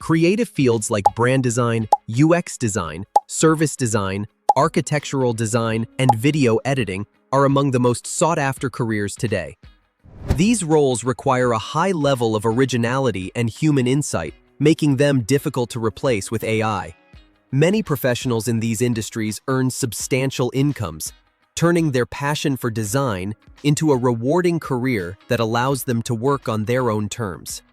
Creative fields like brand design, UX design, service design, architectural design, and video editing are among the most sought-after careers today. These roles require a high level of originality and human insight, making them difficult to replace with AI. Many professionals in these industries earn substantial incomes, turning their passion for design into a rewarding career that allows them to work on their own terms.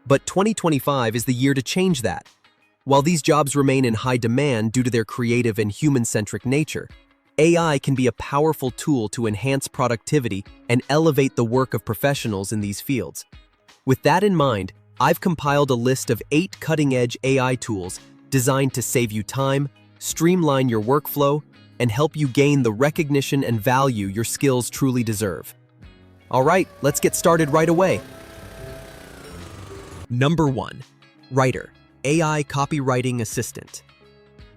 But 2025 is the year to change that. While these jobs remain in high demand due to their creative and human-centric nature, AI can be a powerful tool to enhance productivity and elevate the work of professionals in these fields. With that in mind, I've compiled a list of 8 cutting-edge AI tools designed to save you time, streamline your workflow, and help you gain the recognition and value your skills truly deserve. All right, let's get started right away. Number 1. Writer, AI Copywriting Assistant.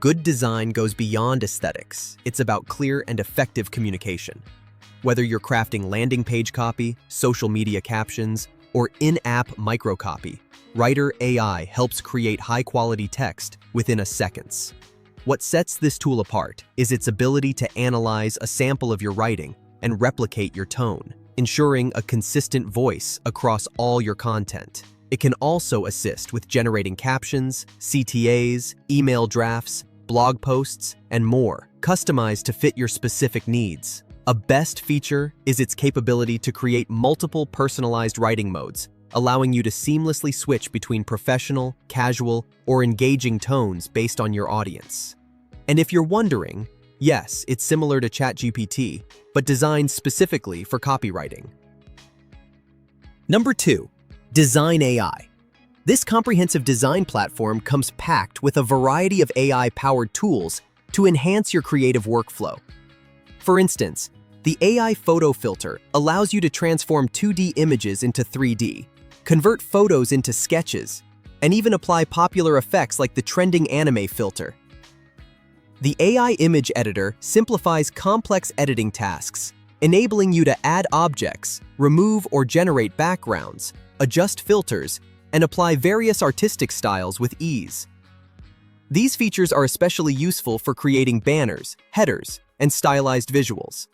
Good design goes beyond aesthetics. It's about clear and effective communication. Whether you're crafting landing page copy, social media captions, or in-app microcopy, Writer AI helps create high-quality text within seconds. What sets this tool apart is its ability to analyze a sample of your writing and replicate your tone, ensuring a consistent voice across all your content. It can also assist with generating captions, CTAs, email drafts, blog posts, and more, customized to fit your specific needs. A best feature is its capability to create multiple personalized writing modes, allowing you to seamlessly switch between professional, casual, or engaging tones based on your audience. And if you're wondering, yes, it's similar to ChatGPT, but designed specifically for copywriting. Number 2. Design AI. This comprehensive design platform comes packed with a variety of AI-powered tools to enhance your creative workflow. For instance, the AI photo filter allows you to transform 2D images into 3D, convert photos into sketches, and even apply popular effects like the trending anime filter. The AI image editor simplifies complex editing tasks, enabling you to add objects, remove or generate backgrounds, adjust filters, and apply various artistic styles with ease. These features are especially useful for creating banners, headers, and stylized visuals.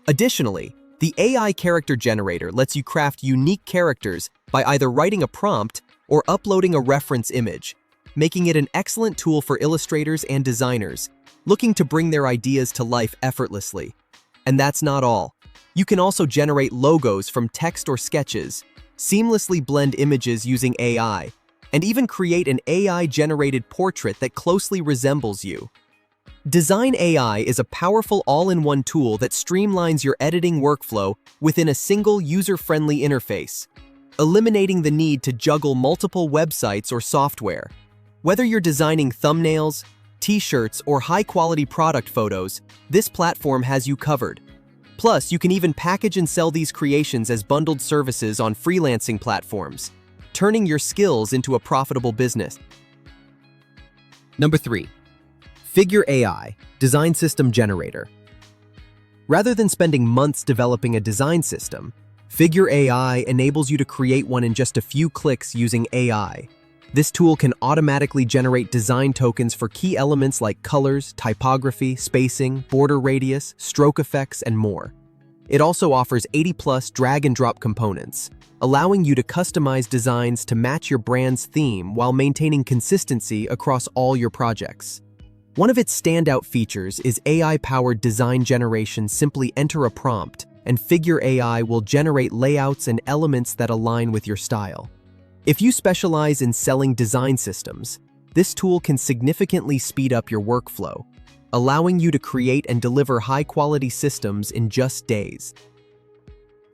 Additionally, the AI character generator lets you craft unique characters by either writing a prompt or uploading a reference image, making it an excellent tool for illustrators and designers looking to bring their ideas to life effortlessly. And that's not all. You can also generate logos from text or sketches, seamlessly blend images using AI, and even create an AI-generated portrait that closely resembles you. Design AI is a powerful all-in-one tool that streamlines your editing workflow within a single user-friendly interface, eliminating the need to juggle multiple websites or software. Whether you're designing thumbnails, t-shirts, or high-quality product photos, this platform has you covered. Plus, you can even package and sell these creations as bundled services on freelancing platforms, turning your skills into a profitable business. Number 3. Figure AI, Design System Generator. Rather than spending months developing a design system, Figure AI enables you to create one in just a few clicks using AI. This tool can automatically generate design tokens for key elements like colors, typography, spacing, border radius, stroke effects, and more. It also offers 80+ drag-and-drop components, allowing you to customize designs to match your brand's theme while maintaining consistency across all your projects. One of its standout features is AI-powered design generation. Simply enter a prompt, and Figure AI will generate layouts and elements that align with your style. If you specialize in selling design systems, this tool can significantly speed up your workflow, allowing you to create and deliver high-quality systems in just days.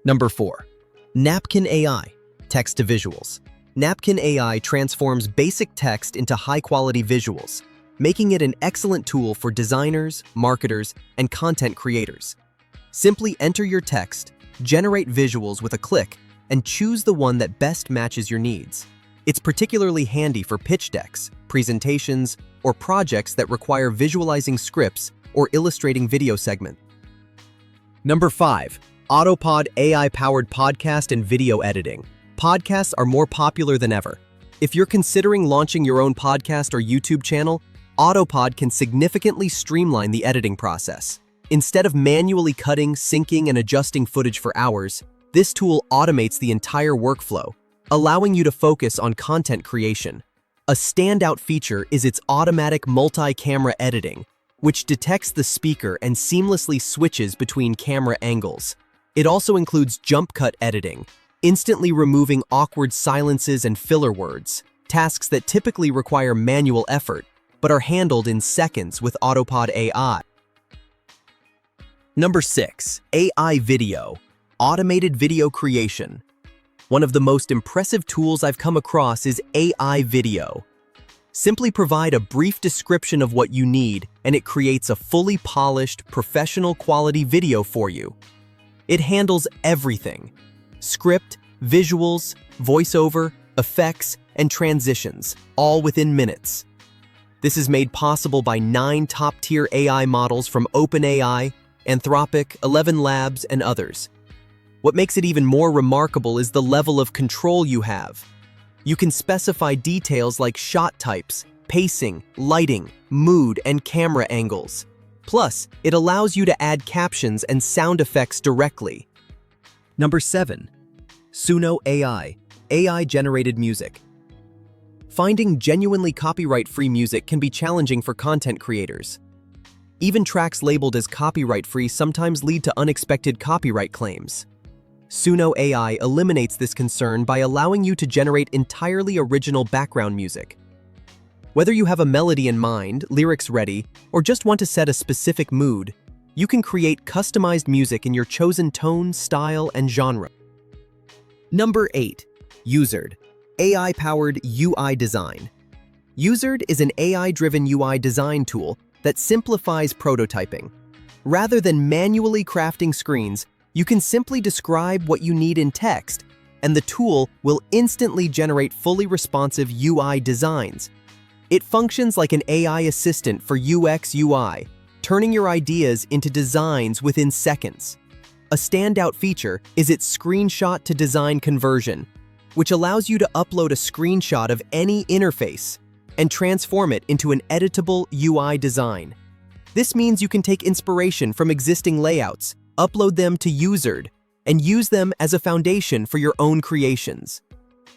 Number 4. Napkin AI, Text to Visuals. Napkin AI transforms basic text into high-quality visuals, making it an excellent tool for designers, marketers, and content creators. Simply enter your text, generate visuals with a click, and choose the one that best matches your needs. It's particularly handy for pitch decks, presentations, or projects that require visualizing scripts or illustrating video segments. Number 5. Autopod AI-powered podcast and video editing. Podcasts are more popular than ever. If you're considering launching your own podcast or YouTube channel, Autopod can significantly streamline the editing process. Instead of manually cutting, syncing, and adjusting footage for hours, this tool automates the entire workflow, allowing you to focus on content creation. A standout feature is its automatic multi-camera editing, which detects the speaker and seamlessly switches between camera angles. It also includes jump cut editing, instantly removing awkward silences and filler words, tasks that typically require manual effort, but are handled in seconds with Autopod AI. Number 6. AI Video. Automated video creation. One of the most impressive tools I've come across is AI Video. Simply provide a brief description of what you need, and it creates a fully polished, professional quality video for you. It handles everything: script, visuals, voiceover, effects, and transitions, all within minutes. This is made possible by 9 top-tier AI models from OpenAI, Anthropic, 11 Labs, and others. What makes it even more remarkable is the level of control you have. You can specify details like shot types, pacing, lighting, mood, and camera angles. Plus, it allows you to add captions and sound effects directly. Number 7. Suno AI. AI-generated music. Finding genuinely copyright-free music can be challenging for content creators. Even tracks labeled as copyright-free sometimes lead to unexpected copyright claims. Suno AI eliminates this concern by allowing you to generate entirely original background music. Whether you have a melody in mind, lyrics ready, or just want to set a specific mood, you can create customized music in your chosen tone, style, and genre. Number 8. Usered. AI-powered UI design. Usered is an AI-driven UI design tool that simplifies prototyping. Rather than manually crafting screens, you can simply describe what you need in text, and the tool will instantly generate fully responsive UI designs. It functions like an AI assistant for UX/UI, turning your ideas into designs within seconds. A standout feature is its screenshot-to-design conversion, which allows you to upload a screenshot of any interface and transform it into an editable UI design. This means you can take inspiration from existing layouts, upload them to Usered, and use them as a foundation for your own creations.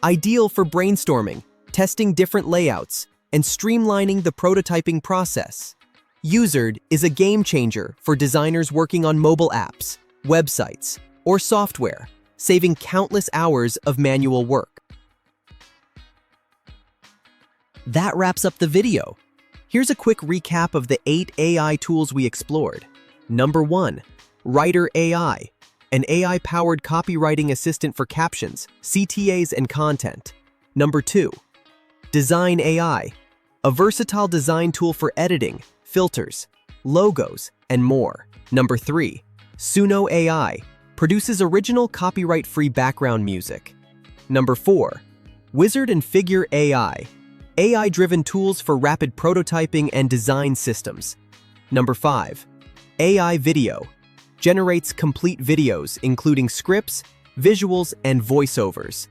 Ideal for brainstorming, testing different layouts, and streamlining the prototyping process. Usered is a game changer for designers working on mobile apps, websites, or software, saving countless hours of manual work. That wraps up the video. Here's a quick recap of the 8 AI tools we explored. Number 1. Writer AI, an AI-powered copywriting assistant for captions, CTAs, and content. Number 2. Design AI, a versatile design tool for editing, filters, logos, and more. Number 3. Suno AI, produces original copyright-free background music. Number 4. Wizard and Figure AI, AI-driven tools for rapid prototyping and design systems. Number 5. AI Video, generates complete videos, including scripts, visuals, and voiceovers.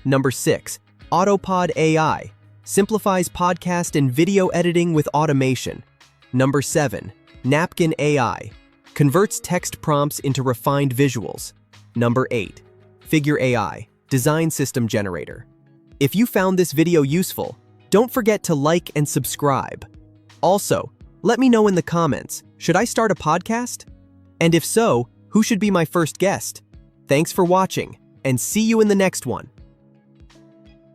Number 6. Autopod AI, simplifies podcast and video editing with automation. Number 7. Napkin AI, converts text prompts into refined visuals. Number 8. Figure AI, design system generator. If you found this video useful, don't forget to like and subscribe. Also, let me know in the comments, should I start a podcast? And if so, who should be my first guest? Thanks for watching, and see you in the next one.